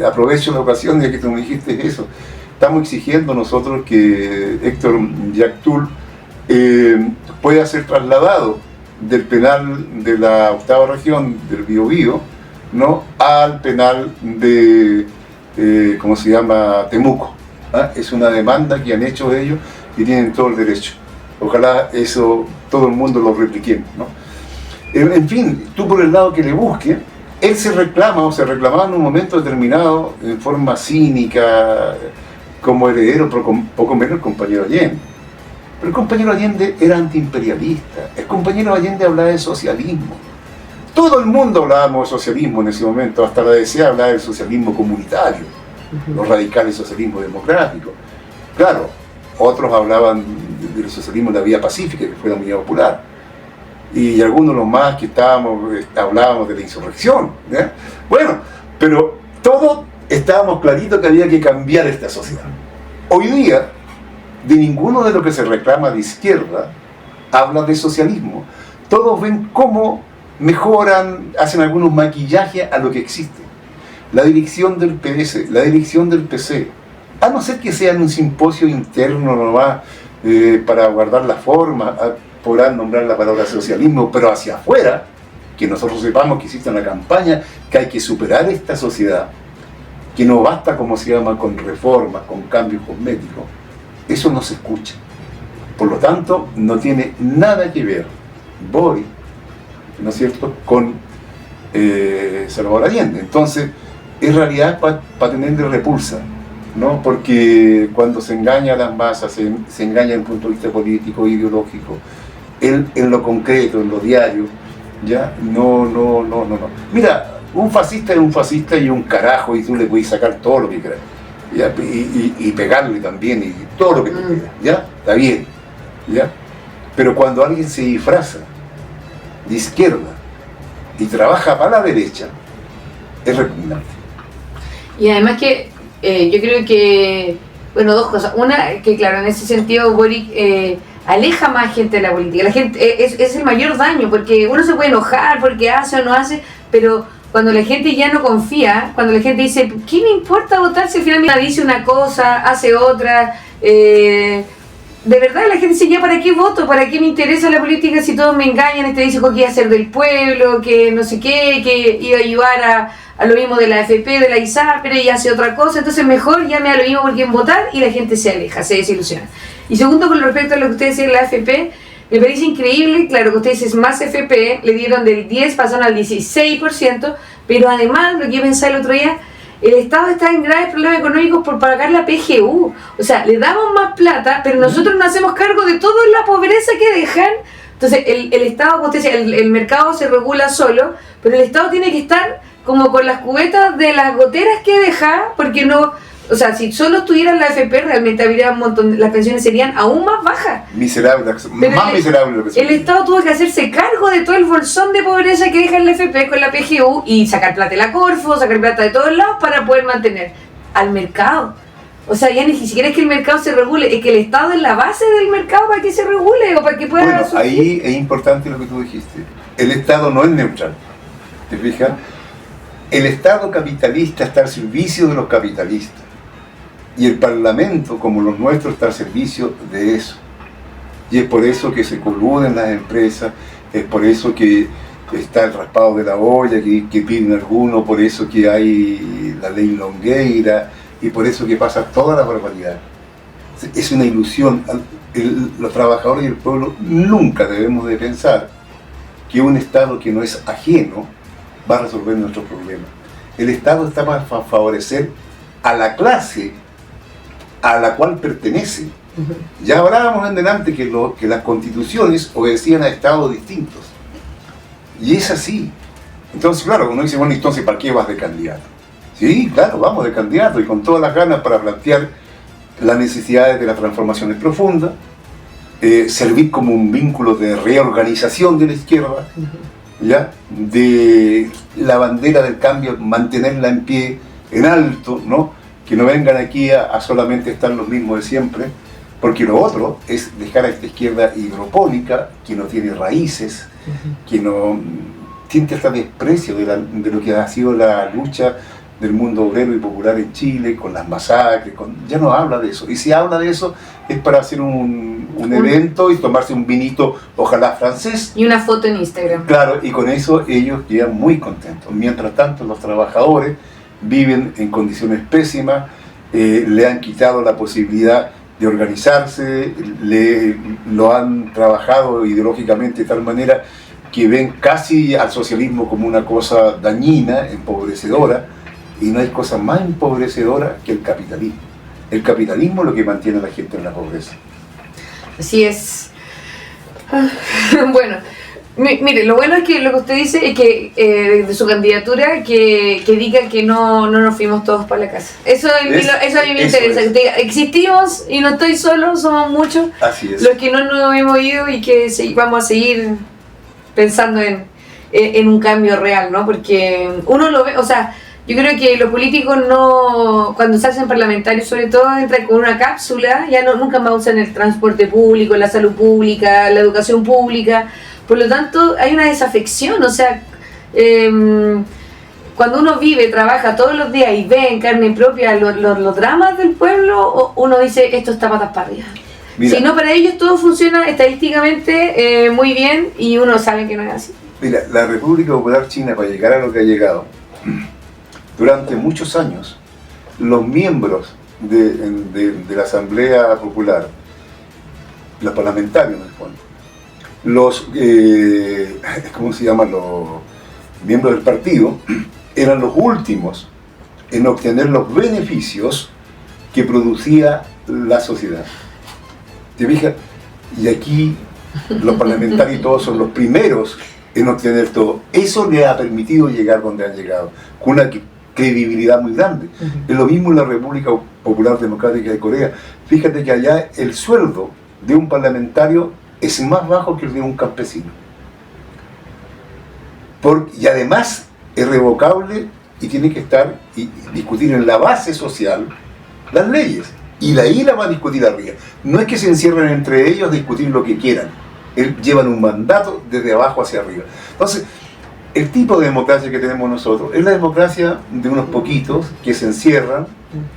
aprovecho la ocasión de que tú me dijiste eso, estamos exigiendo nosotros que Héctor Yactul pueda ser trasladado del penal de la 8ª región del Biobío, ¿no?, al penal de, ¿cómo se llama?, Temuco. Es una demanda que han hecho ellos y tienen todo el derecho. Ojalá eso todo el mundo lo repliquemos, ¿no? En fin, tú por el lado que le busque, él se reclama o se reclamaba en un momento determinado en forma cínica como heredero, poco menos el compañero Allende. Pero el compañero Allende era antiimperialista, el compañero Allende hablaba de socialismo. Todo el mundo hablábamos de socialismo en ese momento, hasta la DC hablaba del socialismo comunitario, los radicales socialismo democrático. Claro, otros hablaban del socialismo de la vía pacífica, que fue la Unidad Popular. Y algunos los más que hablábamos de la insurrección, ¿eh? Bueno, pero todos estábamos claritos que había que cambiar esta sociedad. Hoy día, de ninguno de los que se reclama de izquierda habla de socialismo. Todos ven cómo mejoran, hacen algunos maquillajes a lo que existe. La dirección del PS, la dirección del PC, a no ser que sean un simposio interno nomás para guardar la forma, podrán nombrar la palabra socialismo, pero hacia afuera, que nosotros sepamos que existe una campaña, que hay que superar esta sociedad, que no basta, como se llama, con reformas, con cambios cosméticos. Eso no se escucha. Por lo tanto, no tiene nada que ver Boric, ¿no es cierto?, con Salvador Allende. Entonces, en realidad para tener de repulsa, ¿no? Porque cuando se engaña a las masas, se engaña desde el punto de vista político, ideológico, en lo concreto, en lo diario, ¿ya? No. Mira, un fascista es un fascista y un carajo, y tú le puedes sacar todo lo que quieras, ¿ya? Y pegarle también, y todo lo que te quieras, ¿ya? Está bien, ¿ya? Pero cuando alguien se disfraza de izquierda y trabaja para la derecha, es repugnante. Y además que yo creo que, bueno, 2 cosas. Una, que claro, en ese sentido Boric aleja más gente de la política. La gente es el mayor daño, porque uno se puede enojar porque hace o no hace, pero cuando la gente ya no confía, cuando la gente dice, ¿qué me importa votar si al final me dice una cosa, hace otra? De verdad la gente dice, ya, ¿para qué voto? ¿Para qué me interesa la política si todos me engañan? Este dice que iba a ser del pueblo, que no sé qué, que iba a ayudar a lo mismo de la AFP, de la ISAPRE, y hace otra cosa. Entonces mejor ya me da lo mismo por quién votar, y la gente se aleja, se desilusiona. Y segundo, con respecto a lo que usted decía de la AFP, me parece increíble, claro que ustedes es más AFP, le dieron del 10, pasaron al 16%, pero además, lo que yo pensaba el otro día, el Estado está en graves problemas económicos por pagar la PGU. O sea, le damos más plata, pero nosotros nos hacemos cargo de toda la pobreza que dejan. Entonces, el Estado, como usted decía, el mercado se regula solo, pero el Estado tiene que estar como con las cubetas de las goteras que deja, porque no O sea, si solo tuvieran la AFP, realmente habría un montón, las pensiones serían aún más bajas. Miserable, más miserable lo que el Estado tuvo que hacerse cargo de todo el bolsón de pobreza que deja el AFP con la PGU y sacar plata de la Corfo, sacar plata de todos lados para poder mantener al mercado. O sea, ya ni siquiera es que el mercado se regule, es que el Estado es la base del mercado para que se regule o para que pueda... Bueno, surgir. ahí es importante lo que tú dijiste. El Estado no es neutral, ¿te fijas? El Estado capitalista está al servicio de los capitalistas. Y el Parlamento, como los nuestros, está al servicio de eso. Y es por eso que se coluden las empresas, es por eso que está el raspado de la olla que piden algunos, por eso que hay la ley Longueira, y por eso que pasa toda la barbaridad. Es una ilusión. Los trabajadores y el pueblo nunca debemos de pensar que un Estado que no es ajeno va a resolver nuestros problemas. El Estado está para favorecer a la clase a la cual pertenece. Ya hablábamos en delante que las constituciones obedecían a estados distintos. Y es así. Entonces, claro, uno dice, bueno, entonces, ¿para qué vas de candidato? Sí, claro, vamos de candidato y con todas las ganas para plantear las necesidades de las transformaciones profundas, servir como un vínculo de reorganización de la izquierda, ¿ya? De la bandera del cambio, mantenerla en pie, en alto, ¿no? Que no vengan aquí a solamente estar los mismos de siempre, porque lo otro es dejar a esta izquierda hidropónica, que no tiene raíces, que no siente hasta desprecio de lo que ha sido la lucha del mundo obrero y popular en Chile, con las masacres, ya no habla de eso. Y si habla de eso es para hacer un evento y tomarse un vinito, ojalá francés. Y una foto en Instagram. Claro, y con eso ellos quedan muy contentos. Mientras tanto, los trabajadores viven en condiciones pésimas, le han quitado la posibilidad de organizarse, lo han trabajado ideológicamente de tal manera que ven casi al socialismo como una cosa dañina, empobrecedora, y no hay cosa más empobrecedora que el capitalismo. El capitalismo es lo que mantiene a la gente en la pobreza. Así es. Bueno, mire, lo bueno es que lo que usted dice es que de su candidatura que diga que no nos fuimos todos para la casa. Eso a mí me interesa. Que usted diga, existimos y no estoy solo, somos muchos. Así es. Los que no nos hemos ido y que vamos a seguir pensando en un cambio real, ¿no? Porque uno lo ve, o sea, yo creo que los políticos no, cuando se hacen parlamentarios sobre todo, entran con una cápsula, ya nunca más usan el transporte público, la salud pública, la educación pública. Por lo tanto, hay una desafección, o sea, cuando uno vive, trabaja todos los días y ve en carne propia los dramas del pueblo, uno dice, esto está patas para arriba. Mira, si no, para ellos todo funciona estadísticamente muy bien y uno sabe que no es así. Mira, la República Popular China, para llegar a lo que ha llegado, durante muchos años, los miembros de la Asamblea Popular, los parlamentarios en el fondo, los, ¿cómo se llaman? Los miembros del partido, eran los últimos en obtener los beneficios que producía la sociedad. ¿Te fijas? Y aquí los parlamentarios todos son los primeros en obtener todo. Eso le ha permitido llegar donde han llegado, con una credibilidad muy grande. Es lo mismo en la República Popular Democrática de Corea. Fíjate que allá el sueldo de un parlamentario es más bajo que el de un campesino. Y además es revocable y tiene que estar y discutir en la base social las leyes. Y de ahí la va a discutir arriba. No es que se encierren entre ellos a discutir lo que quieran. Llevan un mandato desde abajo hacia arriba. Entonces, el tipo de democracia que tenemos nosotros es la democracia de unos poquitos que se encierran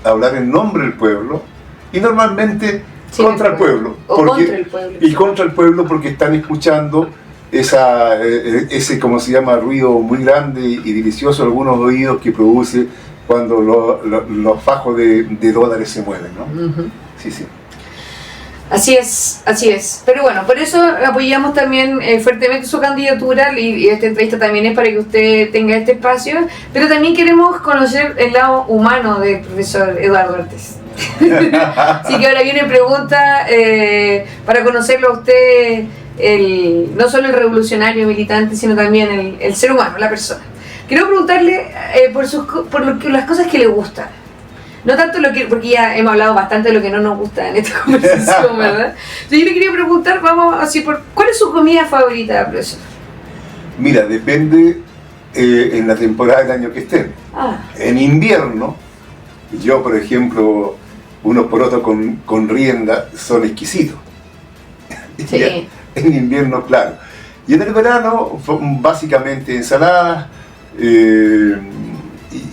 a hablar en nombre del pueblo y normalmente sí, contra el pueblo. Y contra el pueblo porque están escuchando ese, como se llama, ruido muy grande y delicioso, algunos oídos que produce cuando los fajos de dólares se mueven, ¿no? Sí, sí. Así es, así es. Pero bueno, por eso apoyamos también fuertemente su candidatura y esta entrevista también es para que usted tenga este espacio, pero también queremos conocer el lado humano del profesor Eduardo Artés. Así que ahora viene pregunta para conocerlo a usted, no solo el revolucionario militante, sino también el ser humano, la persona. Quiero preguntarle por las cosas que le gustan. No tanto lo que, porque ya hemos hablado bastante de lo que no nos gusta en esta conversación, ¿verdad? Entonces yo le quería preguntar, vamos así, ¿cuál es su comida favorita, profesor? Mira, depende en la temporada del año que estén. En invierno, yo por ejemplo, unos porotos con rienda son exquisitos. Sí. En invierno, claro. Y en el verano, básicamente ensaladas,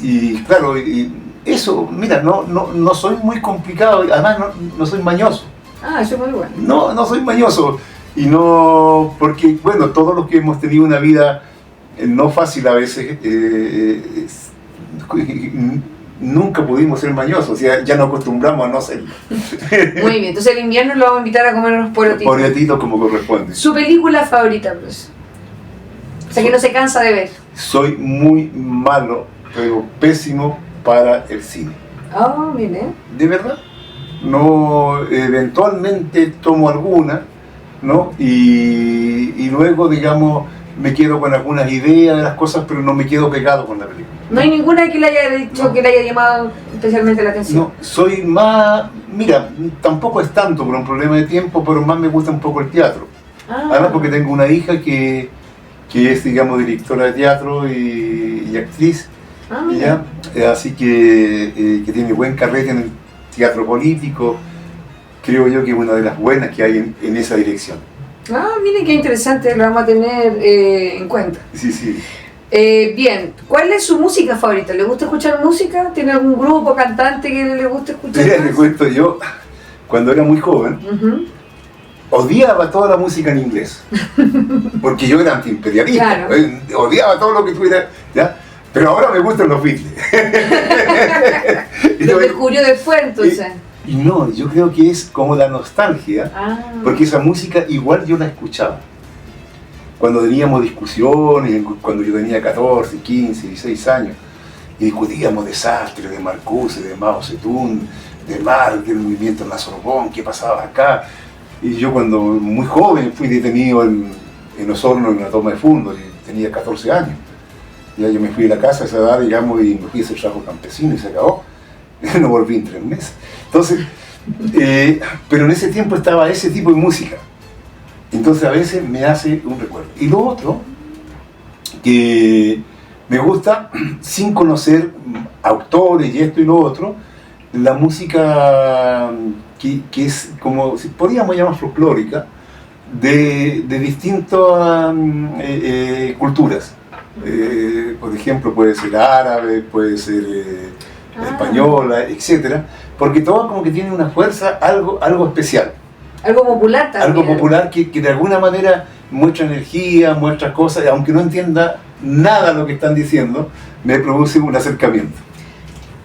y claro, y eso, mira, no soy muy complicado, además no soy mañoso. Eso es muy bueno. No soy mañoso. Y no, porque, bueno, todos los que hemos tenido una vida no fácil a veces, nunca pudimos ser mañosos, o sea, ya nos acostumbramos a no serlo. Muy bien, entonces el invierno lo vamos a invitar a comer unos porotitos. Porotitos como corresponde. ¿Su película favorita, profesor? O sea, que no se cansa de ver. Soy muy malo, pero pésimo para el cine. Mire. ¿De verdad? No, eventualmente tomo alguna, ¿no? Y luego, digamos, me quedo con algunas ideas de las cosas, pero no me quedo pegado con la película. ¿No hay ninguna que le haya dicho, que le haya llamado especialmente la atención? No, soy más... Mira, tampoco es tanto por un problema de tiempo, pero más me gusta un poco el teatro. Además porque tengo una hija que es, digamos, directora de teatro y actriz. ¿Ya? Así que tiene buen carrete en el teatro político. Creo yo que es una de las buenas que hay en esa dirección. Miren qué interesante, lo vamos a tener en cuenta. Sí. Bien, ¿cuál es su música favorita? ¿Le gusta escuchar música? ¿Tiene algún grupo, cantante que le guste escuchar? Mira, te cuento, yo, cuando era muy joven, odiaba toda la música en inglés. Porque yo era antiimperialista. Claro. Odiaba todo lo que tuviera, ¿ya? Pero ahora me gustan los Beatles. Lo descubrió después, entonces. Y no, yo creo que es como la nostalgia, porque esa música igual yo la escuchaba. Cuando teníamos discusiones, cuando yo tenía 14, 15, 16 años, y discutíamos de Sartre, de Marcuse, de Mao Zedong, de Marx, del movimiento en la Sorbonne, qué pasaba acá. Y yo cuando muy joven fui detenido en Osorno en una toma de fondo, y tenía 14 años. Ya yo me fui de la casa a esa edad, digamos, y me fui a hacer trabajo campesino y se acabó. No volví en 3 meses. Entonces, pero en ese tiempo estaba ese tipo de música. Entonces a veces me hace un recuerdo. Y lo otro, que me gusta, sin conocer autores y esto y lo otro, la música que es como, si podríamos llamar folclórica, de distintas culturas. Por ejemplo, puede ser árabe, puede ser española, etc. Porque todo como que tiene una fuerza, algo especial. Algo popular también. Algo popular que de alguna manera muestra energía, muestra cosas, y aunque no entienda nada lo que están diciendo, me produce un acercamiento.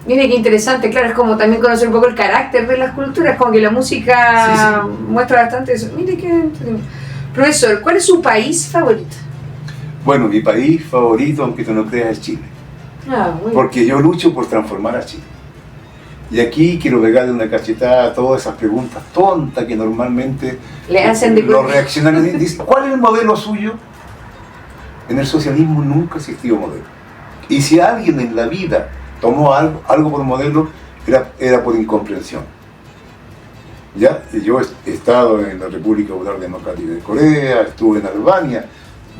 Mire qué interesante, claro, es como también conocer un poco el carácter de las culturas, como que la música muestra bastante eso. Mire qué... Profesor, ¿cuál es su país favorito? Bueno, mi país favorito, aunque tú no creas, es Chile. Porque yo lucho por transformar a Chile. Y aquí quiero pegarle una cachetada a todas esas preguntas tontas que normalmente le hacen de los reaccionarios dicen, ¿cuál es el modelo suyo? En el socialismo nunca existió modelo. Y si alguien en la vida tomó algo por modelo, era por incomprensión. ¿Ya? Yo he estado en la República Popular Democrática de Corea, estuve en Albania,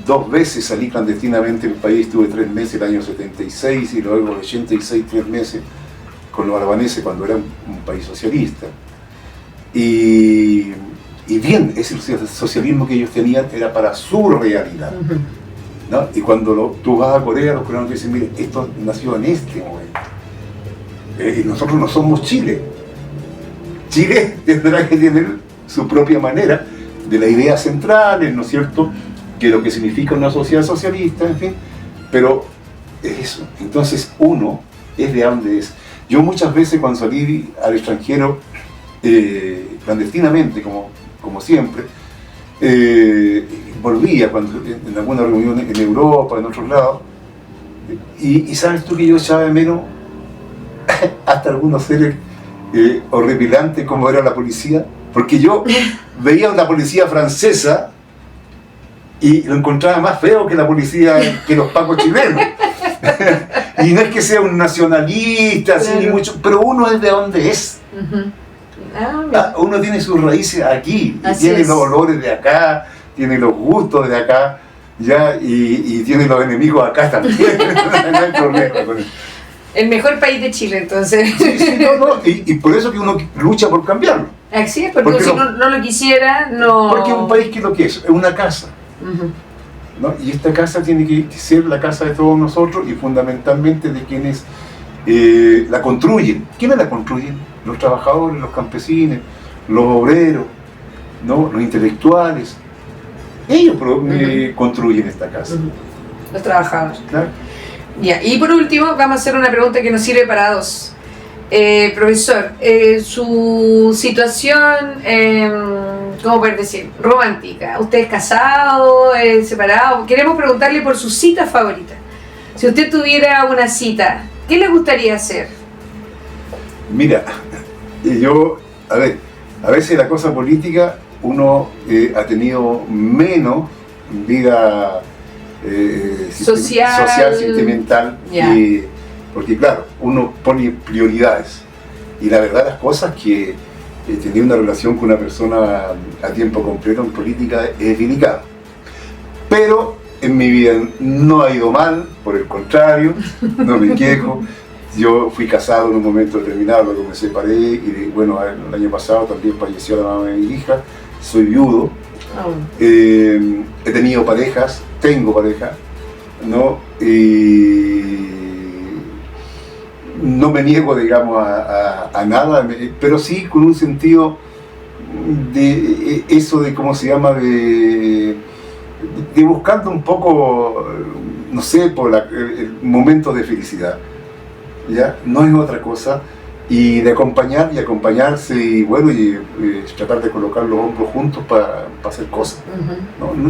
2 veces salí clandestinamente del país, estuve 3 meses el año 76 y luego el 86 3 meses con los albaneses cuando era un país socialista. Y bien, ese socialismo que ellos tenían era para su realidad. ¿No? Y cuando tú vas a Corea, los coreanos dicen, mire, esto nació en este momento. Y nosotros no somos Chile. Chile tendrá que tener su propia manera de las ideas centrales, ¿no es cierto?, que lo que significa una sociedad socialista, en fin, pero es eso. Entonces uno es de donde es. Yo muchas veces cuando salí al extranjero, clandestinamente, como siempre, volvía en alguna reunión en Europa, en otros lados, y sabes tú que yo echaba de menos hasta algunos seres horripilantes como era la policía, porque yo veía una policía francesa y lo encontraba más feo que la policía, que los pacos chilenos. Y no es que sea un nacionalista, así, ni mucho, pero uno es de donde es. Uno tiene sus raíces aquí, y tiene los olores de acá, tiene los gustos de acá, ya, y tiene los enemigos acá también. No hay problema con eso. El mejor país de Chile, entonces. Sí, y por eso que uno lucha por cambiarlo. Así es, porque si no lo quisiera, no... Porque es un país que lo que es una casa. ¿No? Y esta casa tiene que ser la casa de todos nosotros y fundamentalmente de quienes la construyen. ¿Quiénes la construyen? Los trabajadores, los campesinos, los obreros, ¿no? Los intelectuales. Ellos construyen esta casa. Los trabajadores. Claro. Ya, y por último, vamos a hacer una pregunta que nos sirve para dos. Profesor, su situación, ¿cómo poder decir? Romántica. ¿Usted es casado, separado? Queremos preguntarle por su cita favorita. Si usted tuviera una cita, ¿qué le gustaría hacer? Mira, a veces la cosa política, uno ha tenido menos vida social, sentimental, porque claro, uno pone prioridades. Y la verdad las cosas que tener una relación con una persona a tiempo completo en política es delicado. Pero en mi vida no ha ido mal, por el contrario, no me quejo. Yo fui casado en un momento determinado, luego me separé y bueno, el año pasado también falleció la mamá de mi hija, soy viudo. He tenido parejas, tengo pareja, ¿no? No me niego, digamos, a nada, pero sí con un sentido de eso de, ¿cómo se llama?, de buscando un poco, no sé, por el momento de felicidad, ¿ya? No es otra cosa, y de acompañar y acompañarse y bueno, y tratar de colocar los hombros juntos para hacer cosas.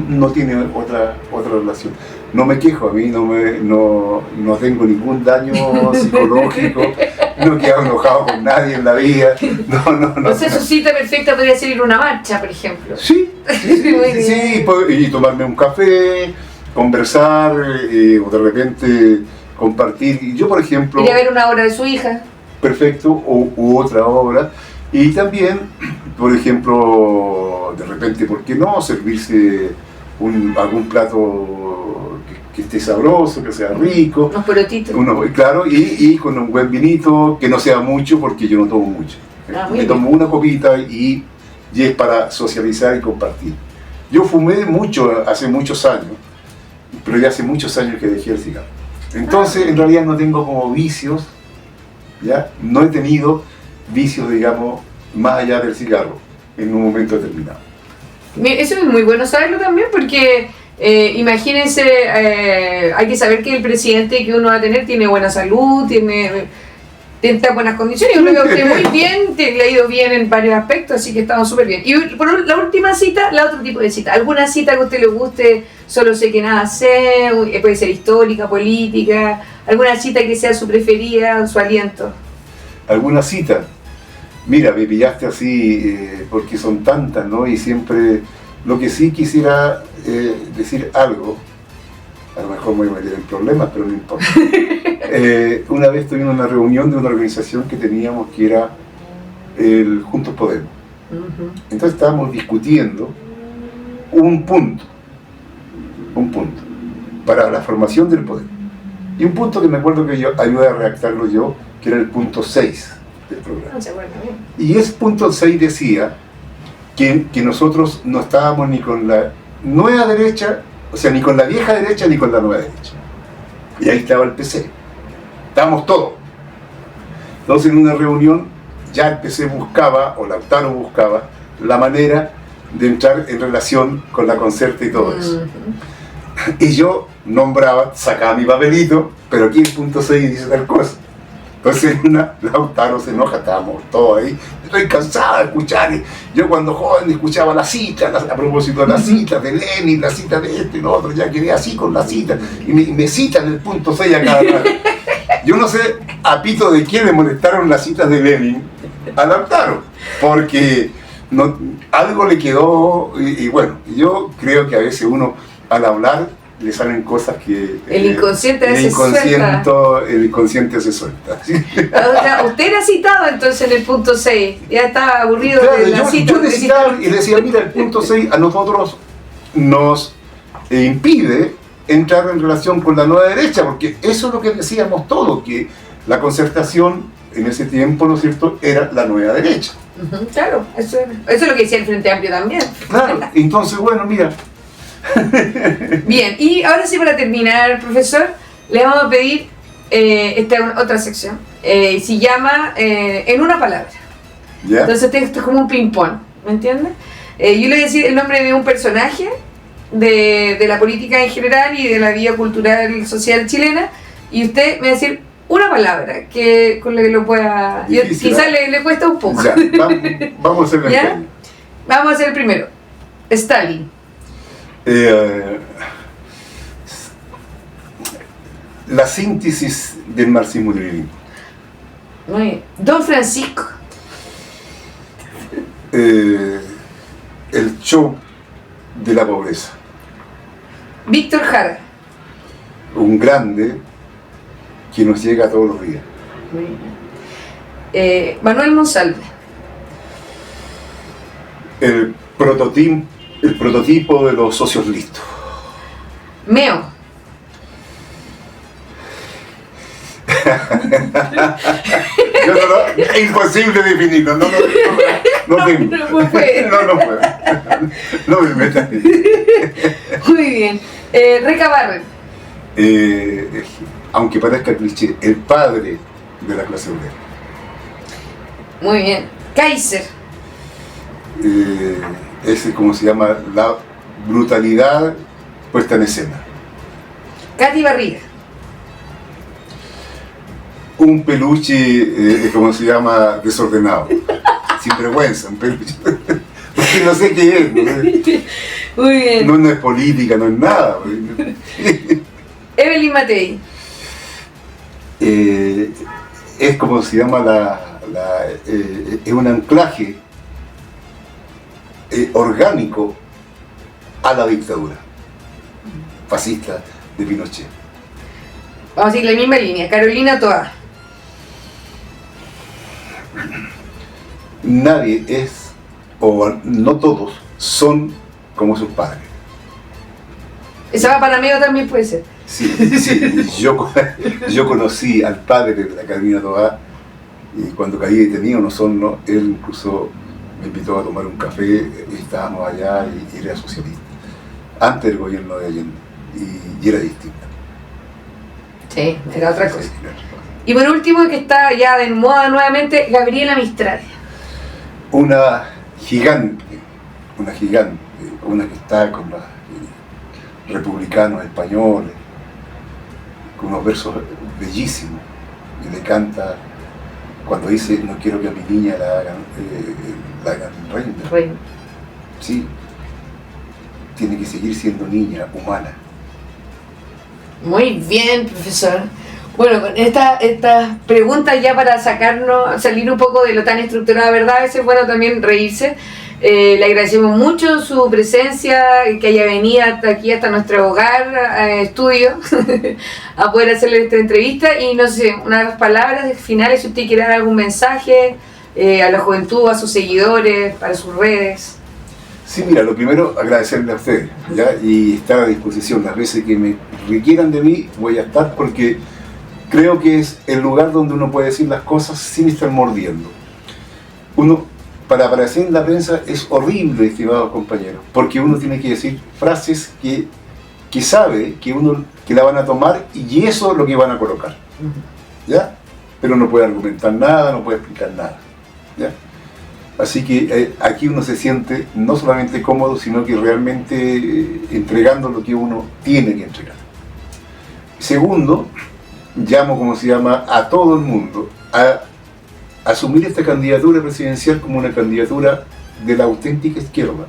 No tiene otra relación. No me quejo, a mí no tengo ningún daño psicológico, no quedo enojado con nadie en la vida. No. O sea, su cita perfecta podría ser ir a una marcha, por ejemplo. Sí, y tomarme un café, conversar, o de repente compartir. Y yo, por ejemplo... Ir a ver una obra de su hija. Perfecto, u otra obra. Y también, por ejemplo, de repente, ¿por qué no servirse algún plato que esté sabroso, que sea rico? Unos porotitos. Claro, y con un buen vinito, que no sea mucho, porque yo no tomo mucho. Me tomo una copita y es para socializar y compartir. Yo fumé mucho hace muchos años, pero ya hace muchos años que dejé el cigarro. Entonces, en realidad no tengo como vicios, ¿ya? No he tenido vicios, digamos, más allá del cigarro, en un momento determinado. Eso es muy bueno saberlo también, porque imagínense, hay que saber que el presidente que uno va a tener tiene buena salud, tiene buenas condiciones. Yo creo que usted muy bien, le ha ido bien en varios aspectos, así que estamos súper bien. Y por la última cita, la otro tipo de cita. ¿Alguna cita que a usted le guste, solo sé que nada sé, puede ser histórica, política? ¿Alguna cita que sea su preferida, su aliento? ¿Alguna cita? Mira, me pillaste así porque son tantas, ¿no? Y siempre, lo que sí quisiera decir algo, a lo mejor me voy a meter en problemas, pero no importa. Una vez tuvimos una reunión de una organización que teníamos que era el Juntos Podemos. Entonces estábamos discutiendo un punto para la formación del poder. Y un punto que me acuerdo que yo ayudé a redactarlo yo, que era el punto 6 del programa. Y ese punto 6 decía que nosotros no estábamos ni con la nueva derecha, o sea, ni con la vieja derecha ni con la nueva derecha. Y ahí estaba el PC. Estábamos todos. Entonces en una reunión ya el PC buscaba, o Lautaro buscaba, la manera de entrar en relación con la Concerta y todo eso. Y yo nombraba, sacaba mi papelito, pero aquí el punto 6 dice tal cosa. Entonces Lautaro se enoja, estábamos todos ahí. Estoy cansado de escuchar. Yo cuando joven escuchaba las citas, a propósito de las citas de Lenin, las citas de esto y lo otro, ya quedé así con las citas. Y me citan el punto 6 a cada rato. Yo no sé a pito de quién le molestaron las citas de Lenin a Lautaro, porque algo le quedó, y bueno, yo creo que a veces uno al hablar le salen cosas que... El inconsciente el inconsciente se suelta. ¿Sí? Usted era citado entonces en el punto 6, ya estaba aburrido Claro, de la cita. Yo le citaba y le decía, mira, el punto 6 a nosotros nos impide entrar en relación con la nueva derecha, porque eso es lo que decíamos todos, que la concertación en ese tiempo, ¿no es cierto?, era la nueva derecha. Claro, eso es lo que decía el Frente Amplio también. Claro, entonces, bueno, mira. Bien, y ahora sí, para terminar, profesor, le vamos a pedir esta otra sección. Se llama En una palabra. ¿Ya? Entonces esto es como un ping-pong, ¿me entiendes? Yo le voy a decir el nombre de un personaje de la política en general y de la vida cultural y social chilena, y usted me va a decir una palabra que con la que lo pueda... Difícil, quizás le cuesta un poco. Ya, vamos a hacer el ¿Ya? Vamos a hacer el primero. Stalin. La síntesis del marxismo-leninismo. Muy bien. Don Francisco. El show de la pobreza. Víctor Jara. Un grande que nos llega todos los días. Muy bien. Manuel Monsalve. El prototipo de los socios listos. Meo. Es imposible definirlo, no tengo. No puede. No puedo. No me metas. Muy bien. Reca Barren. Aunque parezca cliché, el padre de la clase obrera. Muy bien. Kaiser. Ese es como se llama la brutalidad puesta en escena. Katy Barriga. Un peluche, como se llama, desordenado. Sin vergüenza, un peluche. Porque no sé qué es. Muy bien. No es política, no es nada. Evelyn Matei. Es como se llama es un anclaje orgánico a la dictadura fascista de Pinochet. Vamos a seguir la misma línea. Carolina Toa. Nadie es, o no todos, son como sus padres. Esa va para Meo también puede ser. Sí, yo conocí al padre de la Carolina Toa y cuando caí detenido en Osorno, él incluso me invitó a tomar un café y estábamos allá y era socialista, antes del gobierno de Allende, y era distinto. Sí, era otra cosa. Y por último, que está ya de moda nuevamente, Gabriela Mistral. Una gigante, una que está con los republicanos españoles, con unos versos bellísimos, y le canta cuando dice: no quiero que a mi niña la hagan reina. Sí, tiene que seguir siendo niña, humana. Muy bien, profesor. Bueno, con estas preguntas ya para salir un poco de lo tan estructurado, ¿verdad? A veces es bueno también reírse. Le agradecemos mucho su presencia, que haya venido hasta aquí, hasta nuestro hogar, estudio, a poder hacerle esta entrevista. Y no sé, unas palabras finales, si usted quiere dar algún mensaje a la juventud, a sus seguidores, para sus redes. Sí, mira, lo primero, agradecerle a ustedes, ¿ya? Y estar a disposición. Las veces que me requieran de mí, voy a estar, porque creo que es el lugar donde uno puede decir las cosas sin estar mordiendo. Para aparecer en la prensa es horrible, estimados compañeros, porque uno tiene que decir frases que sabe que la van a tomar y eso es lo que van a colocar, ¿ya? Pero no puede argumentar nada, no puede explicar nada, ¿ya? Así que aquí uno se siente no solamente cómodo, sino que realmente entregando lo que uno tiene que entregar. Segundo, llamo, como se llama, a todo el mundo a asumir esta candidatura presidencial como una candidatura de la auténtica izquierda,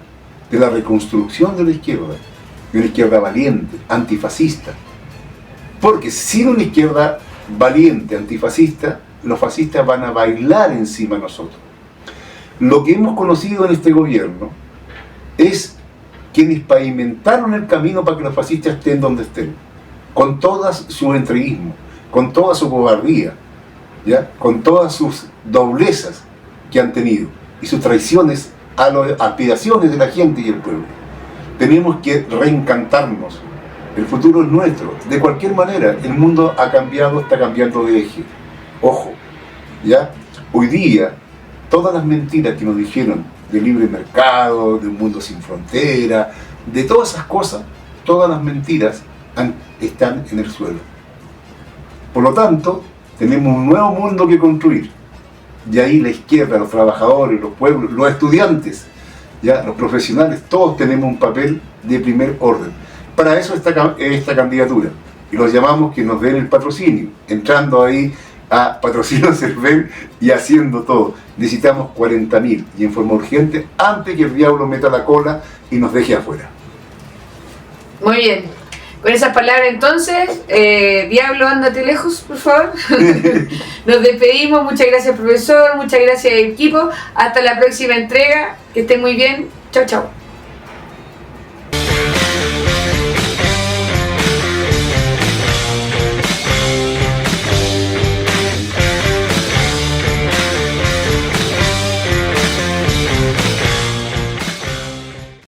de la reconstrucción de la izquierda valiente, antifascista. Porque sin una izquierda valiente, antifascista, los fascistas van a bailar encima de nosotros. Lo que hemos conocido en este gobierno es quienes pavimentaron el camino para que los fascistas estén donde estén, con todo su entreguismo, con toda su cobardía, ¿ya? Con todas sus doblezas que han tenido y sus traiciones a las aspiraciones de la gente y el pueblo. Tenemos que reencantarnos. El futuro es nuestro. De cualquier manera, el mundo ha cambiado, está cambiando de eje. Ojo, ¿ya? Hoy día, todas las mentiras que nos dijeron de libre mercado, de un mundo sin frontera, de todas esas cosas, todas las mentiras están en el suelo. Por lo tanto, tenemos un nuevo mundo que construir. Y ahí la izquierda, los trabajadores, los pueblos, los estudiantes, ya los profesionales, todos tenemos un papel de primer orden. Para eso esta candidatura. Y los llamamos que nos den el patrocinio, entrando ahí a Patrocinio Cervel y haciendo todo. Necesitamos 40.000 y en forma urgente antes que el diablo meta la cola y nos deje afuera. Muy bien. Con esas palabras entonces, diablo, ándate lejos, por favor. Nos despedimos. Muchas gracias, profesor. Muchas gracias, equipo. Hasta la próxima entrega. Que estén muy bien. Chao, chao.